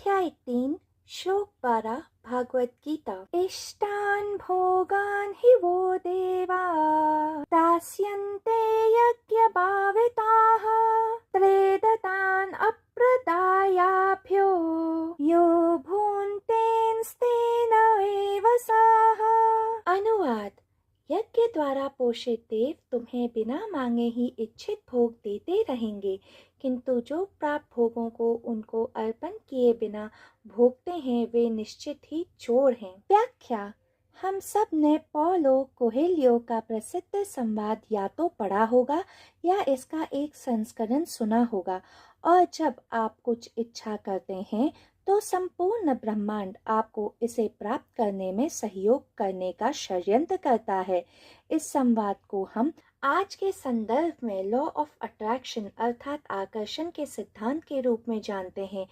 अध्याय 3 श्लोक 12 भागवत गीता। इष्टान् भोगान् हि वो देवा दास्यन्ते यज्ञभाविताः त्रेदतान् अप्रदायाभ्यो यो भुङ्क्तेस्तेन एव सः। अनुवाद। यज्ञ द्वारा पोषित देव तुम्हें बिना मांगे ही इच्छित भोग देते रहेंगे, किंतु जो प्राप्त भोगों को उनको अर्पण किए बिना भोगते हैं वे निश्चित ही चोर हैं। व्याख्या। हम सब ने पौलो कोएल्हो का प्रसिद्ध संवाद या तो पढ़ा होगा या इसका एक संस्करण सुना होगा, और जब आप कुछ इच्छा करते हैं तो संपूर्ण ब्रह्मांड आपको इसे प्राप्त करने में सहयोग करने का षड्यंत्र करता है। इस संवाद को हम आज के संदर्भ में लॉ ऑफ अट्रैक्शन अर्थात आकर्षण के सिद्धांत के रूप में जानते हैं।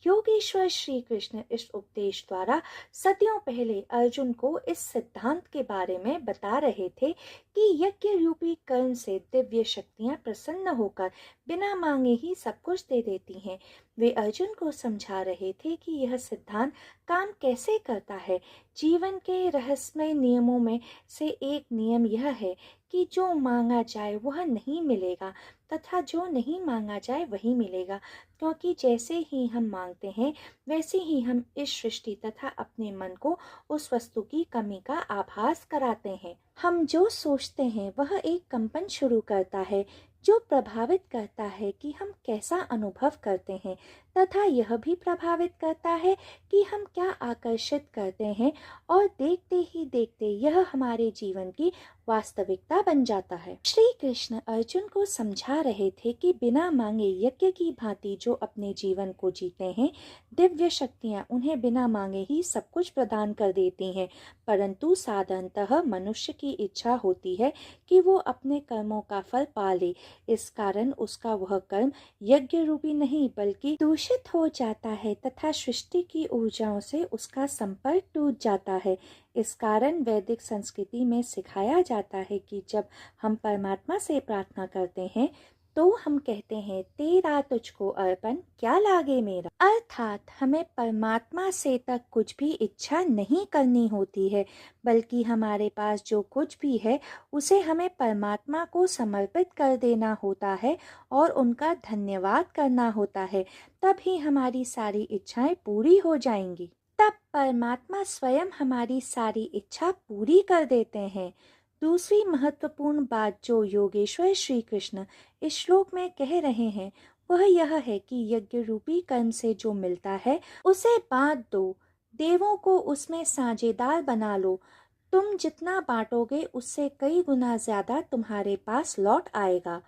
योगेश्वर श्री कृष्ण इस उपदेश द्वारा सदियों पहले अर्जुन को इस सिद्धांत के बारे में बता रहे थे कि यज्ञ रूपी कर्म से दिव्य शक्तियां प्रसन्न होकर बिना मांगे ही सब कुछ दे देती हैं। वे अर्जुन को समझा रहे थे कि यह सिद्धांत काम कैसे करता है। जीवन के रहस्यमय नियमों में से एक नियम यह है कि जो मांगा जाए वह नहीं मिलेगा तथा जो नहीं मांगा जाए वही मिलेगा, क्योंकि जैसे ही हम मांगते हैं वैसे ही हम इस सृष्टि तथा अपने मन को उस वस्तु की कमी का आभास कराते हैं। हम जो सोचते हैं वह एक कंपन शुरू करता है जो प्रभावित करता है कि हम कैसा अनुभव करते हैं तथा यह भी प्रभावित करता है कि हम क्या आकर्षित करते हैं, और देखते ही देखते यह हमारे जीवन की वास्तविकता बन जाता है। श्री कृष्ण अर्जुन को समझा रहे थे कि बिना मांगे यज्ञ की भांति जो अपने जीवन को जीते हैं, दिव्य शक्तियां उन्हें बिना मांगे ही सब कुछ प्रदान कर देती हैं, परंतु साधारणतः मनुष्य की इच्छा होती है कि वो अपने कर्मों का फल पा ले। इस कारण उसका वह कर्म यज्ञ रूपी नहीं बल्कि दूषित हो जाता है तथा सृष्टि की ऊर्जाओं से उसका संपर्क टूट जाता है। इस कारण वैदिक संस्कृति में सिखाया जाता है कि जब हम परमात्मा से प्रार्थना करते हैं तो हम कहते हैं तेरा तुझको अर्पण क्या लागे मेरा, अर्थात हमें परमात्मा से तक कुछ भी इच्छा नहीं करनी होती है, बल्कि हमारे पास जो कुछ भी है उसे हमें परमात्मा को समर्पित कर देना होता है और उनका धन्यवाद करना होता है। तभी हमारी सारी इच्छाएं पूरी हो जाएंगी। तब परमात्मा स्वयं हमारी सारी इच्छा पूरी कर देते हैं। दूसरी महत्वपूर्ण बात जो योगेश्वर श्री कृष्ण इस श्लोक में कह रहे हैं वह यह है कि यज्ञ रूपी कर्म से जो मिलता है उसे बांट दो, देवों को उसमें साझेदार बना लो। तुम जितना बांटोगे उससे कई गुना ज्यादा तुम्हारे पास लौट आएगा।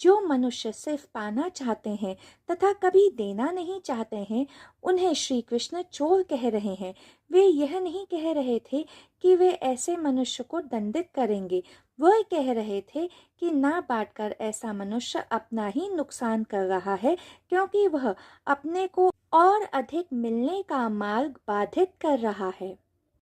जो मनुष्य सिर्फ पाना चाहते हैं तथा कभी देना नहीं चाहते हैं उन्हें श्री कृष्ण चोर कह रहे हैं। वे यह नहीं कह रहे थे कि वे ऐसे मनुष्य को दंडित करेंगे, वह कह रहे थे कि ना बांटकर ऐसा मनुष्य अपना ही नुकसान कर रहा है, क्योंकि वह अपने को और अधिक मिलने का मार्ग बाधित कर रहा है।